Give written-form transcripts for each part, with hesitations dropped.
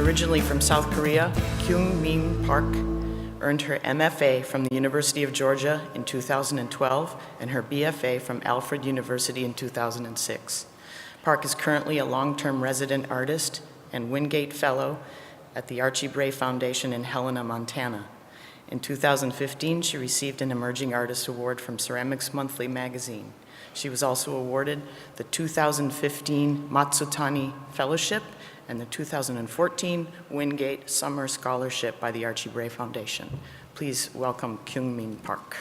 Originally from South Korea, Kyungmin Park earned her MFA from the University of Georgia in 2012 and her BFA from Alfred University in 2006. Park is currently a long-term resident artist and Wingate Fellow at the Archie Bray Foundation in Helena, Montana. In 2015, she received an Emerging Artist Award from Ceramics Monthly magazine. She was also awarded the 2015 Matsutani Fellowship and the 2014 Wingate Summer Scholarship by the Archie Bray Foundation. Please welcome Kyungmin Park.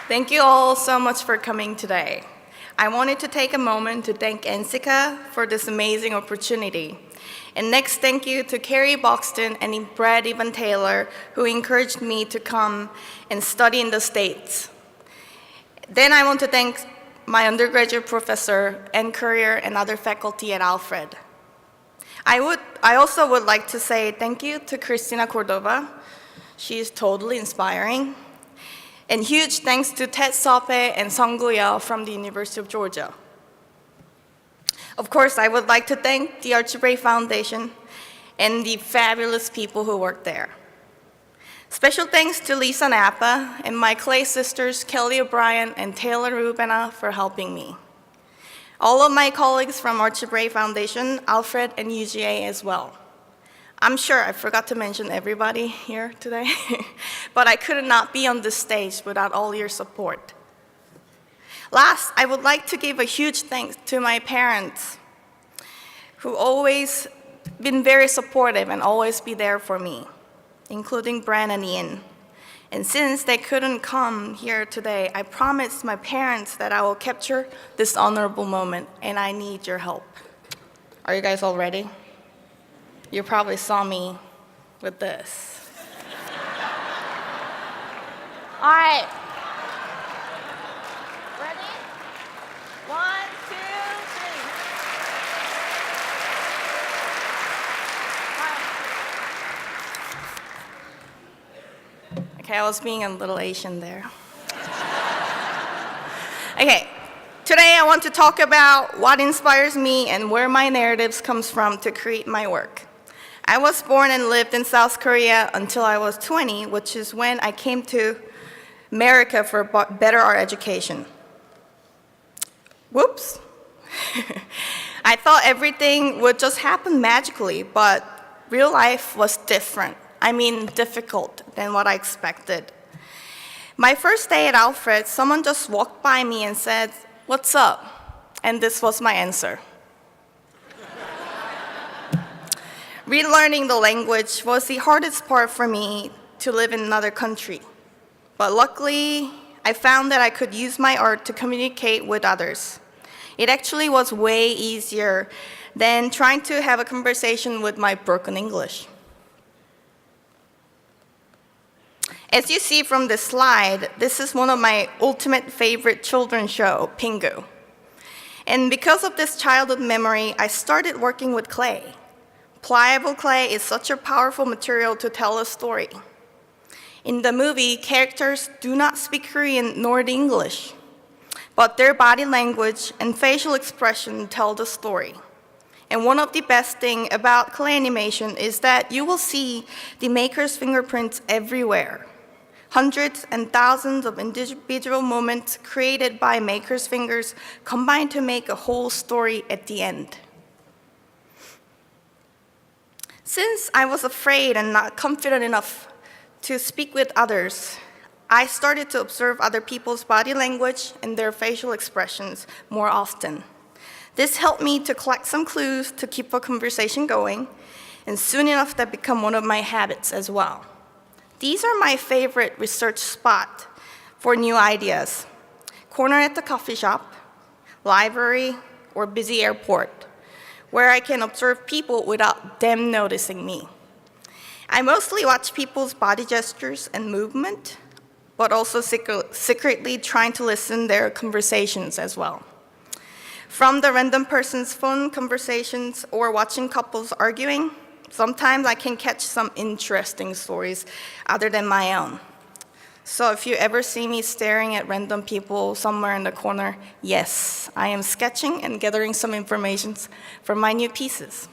Thank you all so much for coming today. I wanted to take a moment to thank NCCA for this amazing opportunity. And next, thank you to Carrie Boxton and Brad Evan Taylor, who encouraged me to come and study in the States. Then I want to thank my undergraduate professor and career and other faculty at Alfred. I also would like to say thank you to Cristina Cordova. She is totally inspiring. And huge thanks to Ted Sope and Sung Gu-yeol from the University of Georgia. Of course, I would like to thank the Archie Bray Foundation and the fabulous people who work there. Special thanks to Lisa Napa and my clay sisters Kelly O'Brien and Taylor Rubena for helping me. All of my colleagues from Archie Bray Foundation, Alfred, and UGA as well. I'm sure I forgot to mention everybody here today, but I could not be on this stage without all your support. Last, I would like to give a huge thanks to my parents, who always been very supportive and always be there for me, including Bran and Ian. And since they couldn't come here today, I promised my parents that I will capture this honorable moment, and I need your help. Are you guys all ready? You probably saw me with this. All right. Ready? 1, 2, 3. Okay, I was being a little Asian there. Okay, today I want to talk about what inspires me and where my narratives comes from to create my work. I was born and lived in South Korea until I was 20, which is when I came to America for better art education. Whoops. I thought everything would just happen magically, but real life was different. I mean, difficult than what I expected. My first day at Alfred, someone just walked by me and said, "What's up?" And this was my answer. Relearning the language was the hardest part for me to live in another country. But luckily, I found that I could use my art to communicate with others. It actually was way easier than trying to have a conversation with my broken English. As you see from this slide, this is one of my ultimate favorite children's show, Pingu. And because of this childhood memory, I started working with clay. Pliable clay is such a powerful material to tell a story. In the movie, characters do not speak Korean nor English, but their body language and facial expression tell the story. And one of the best things about clay animation is that you will see the maker's fingerprints everywhere. Hundreds and thousands of individual moments created by maker's fingers combine to make a whole story at the end. Since I was afraid and not confident enough to speak with others, I started to observe other people's body language and their facial expressions more often. This helped me to collect some clues to keep a conversation going, and soon enough that became one of my habits as well. These are my favorite research spot for new ideas. Corner at the coffee shop, library, or busy airport, where I can observe people without them noticing me. I mostly watch people's body gestures and movement, but also secretly trying to listen their conversations as well. From the random person's phone conversations or watching couples arguing, sometimes I can catch some interesting stories other than my own. So if you ever see me staring at random people somewhere in the corner, yes, I am sketching and gathering some information for my new pieces.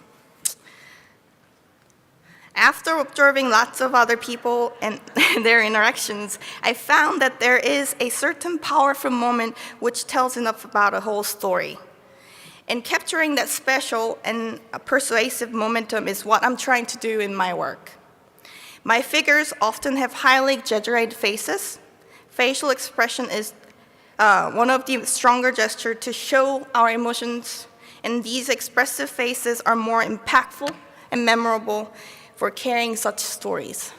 After observing lots of other people and their interactions, I found that there is a certain powerful moment which tells enough about a whole story. And capturing that special and persuasive momentum is what I'm trying to do in my work. My figures often have highly exaggerated faces. Facial expression is one of the stronger gestures to show our emotions, and these expressive faces are more impactful and memorable for carrying such stories.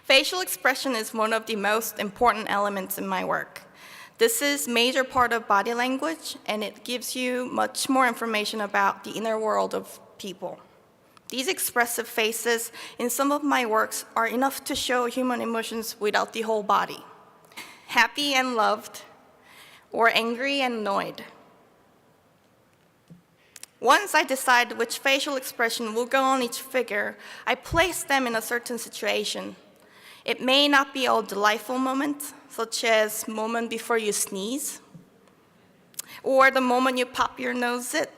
Facial expression is one of the most important elements in my work. This is a major part of body language, and it gives you much more information about the inner world of people. These expressive faces in some of my works are enough to show human emotions without the whole body. Happy and loved, or angry and annoyed. Once I decide which facial expression will go on each figure, I place them in a certain situation. It may not be a delightful moment, such as moment before you sneeze, or the moment you pop your nose zit.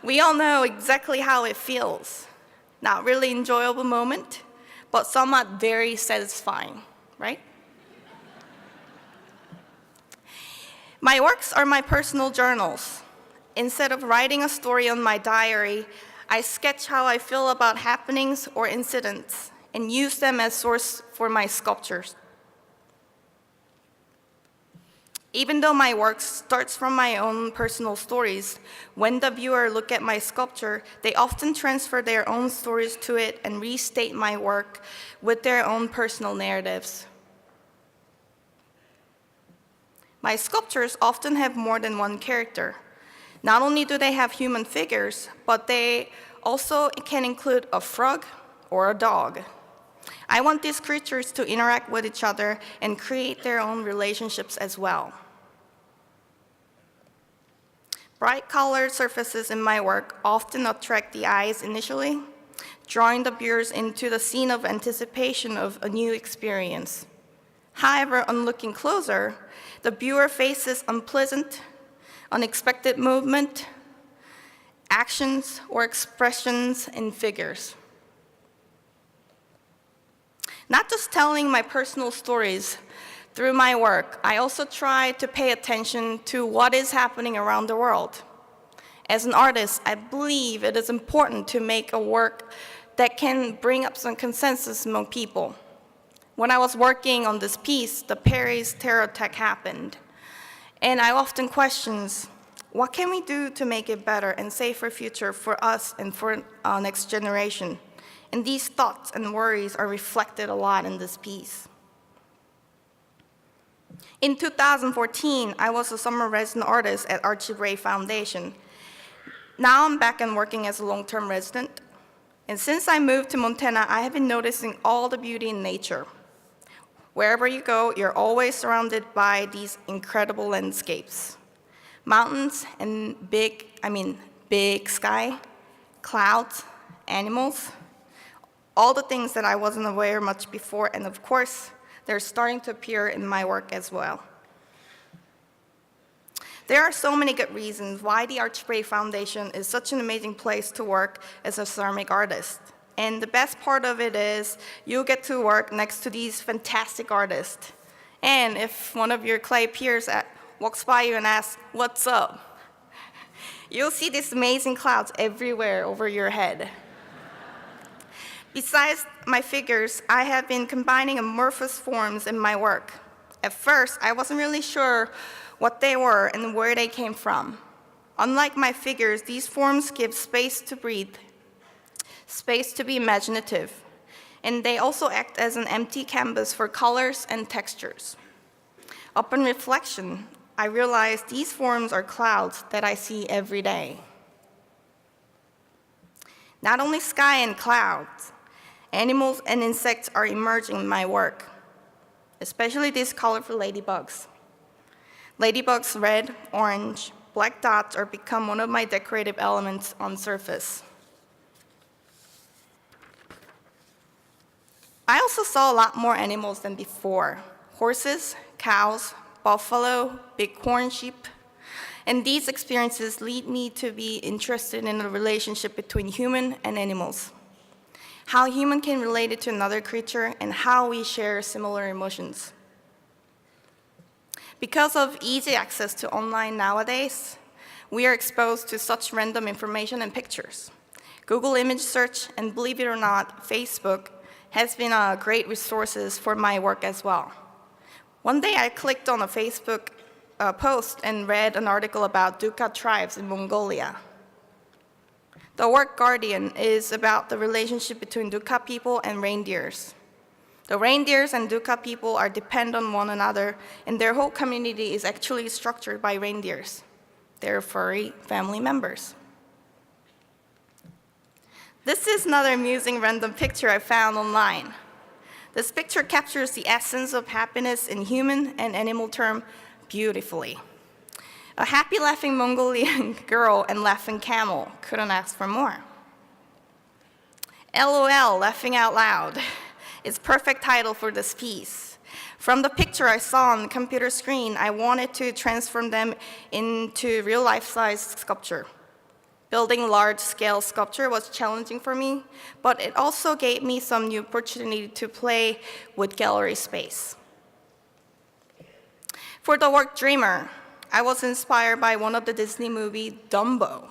We all know exactly how it feels. Not really enjoyable moment, but somewhat very satisfying, right? My works are my personal journals. Instead of writing a story on my diary, I sketch how I feel about happenings or incidents and use them as source for my sculptures. Even though my work starts from my own personal stories, when the viewer look at my sculpture, they often transfer their own stories to it and restate my work with their own personal narratives. My sculptures often have more than one character. Not only do they have human figures, but they also can include a frog or a dog. I want these creatures to interact with each other and create their own relationships as well. Bright colored surfaces in my work often attract the eyes initially, drawing the viewers into the scene of anticipation of a new experience. However, on looking closer, the viewer faces unpleasant, unexpected movement, actions, or expressions in figures. Not just telling my personal stories through my work, I also try to pay attention to what is happening around the world. As an artist, I believe it is important to make a work that can bring up some consensus among people. When I was working on this piece, the Paris terror attack happened. And I often question, what can we do to make it better and safer future for us and for our next generation? And these thoughts and worries are reflected a lot in this piece. In 2014, I was a summer resident artist at Archie Bray Foundation. Now I'm back and working as a long-term resident. And since I moved to Montana, I have been noticing all the beauty in nature. Wherever you go, you're always surrounded by these incredible landscapes. Mountains and big sky, clouds, animals, all the things that I wasn't aware much before, and of course, they're starting to appear in my work as well. There are so many good reasons why the Archie Bray Foundation is such an amazing place to work as a ceramic artist. And the best part of it is you get to work next to these fantastic artists. And if one of your clay peers walks by you and asks, "What's up?" you'll see these amazing clouds everywhere over your head. Besides my figures, I have been combining amorphous forms in my work. At first, I wasn't really sure what they were and where they came from. Unlike my figures, these forms give space to breathe, space to be imaginative, and they also act as an empty canvas for colors and textures. Upon reflection, I realized these forms are clouds that I see every day. Not only sky and clouds, animals and insects are emerging in my work, especially these colorful ladybugs. Ladybugs' red, orange, black dots are become one of my decorative elements on surface. I also saw a lot more animals than before: horses, cows, buffalo, bighorn sheep. And these experiences lead me to be interested in the relationship between human and animals, how human can relate it to another creature, and how we share similar emotions. Because of easy access to online nowadays, we are exposed to such random information and pictures. Google image search, and believe it or not, Facebook has been great resources for my work as well. One day I clicked on a Facebook post and read an article about Duka tribes in Mongolia. The work Guardian is about the relationship between Duka people and reindeers. The reindeers and Duka people are dependent on one another, and their whole community is actually structured by reindeers. They're furry family members. This is another amusing random picture I found online. This picture captures the essence of happiness in human and animal terms beautifully. A happy laughing Mongolian girl and laughing camel, couldn't ask for more. LOL, laughing out loud, is perfect title for this piece. From the picture I saw on the computer screen, I wanted to transform them into real life-size sculpture. Building large-scale sculpture was challenging for me, but it also gave me some new opportunity to play with gallery space. For the work Dreamer, I was inspired by one of the Disney movie, Dumbo.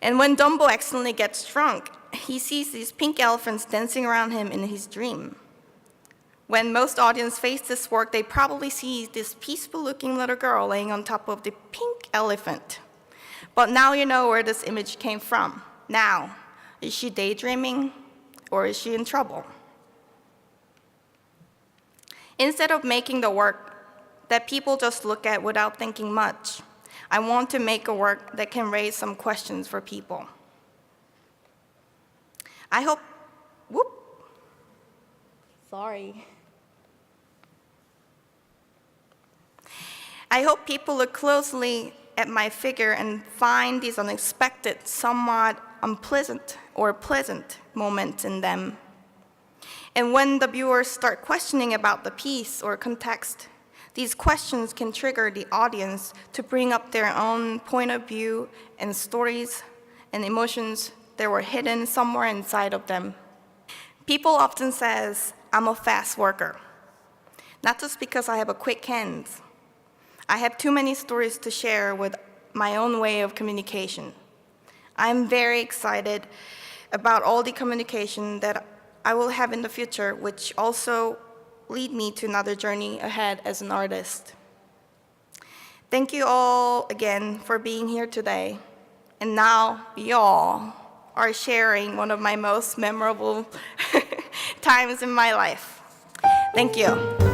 And when Dumbo accidentally gets drunk, he sees these pink elephants dancing around him in his dream. When most audience face this work, they probably see this peaceful-looking little girl laying on top of the pink elephant. But now you know where this image came from. Now, is she daydreaming or is she in trouble? Instead of making the work that people just look at without thinking much, I want to make a work that can raise some questions for people. I hope people look closely at my figure and find these unexpected, somewhat unpleasant or pleasant moments in them. And when the viewers start questioning about the piece or context, these questions can trigger the audience to bring up their own point of view and stories and emotions that were hidden somewhere inside of them. People often say, I'm a fast worker. Not just because I have a quick hand. I have too many stories to share with my own way of communication. I'm very excited about all the communication that I will have in the future, which also lead me to another journey ahead as an artist. Thank you all again for being here today. And now y'all are sharing one of my most memorable times in my life. Thank you.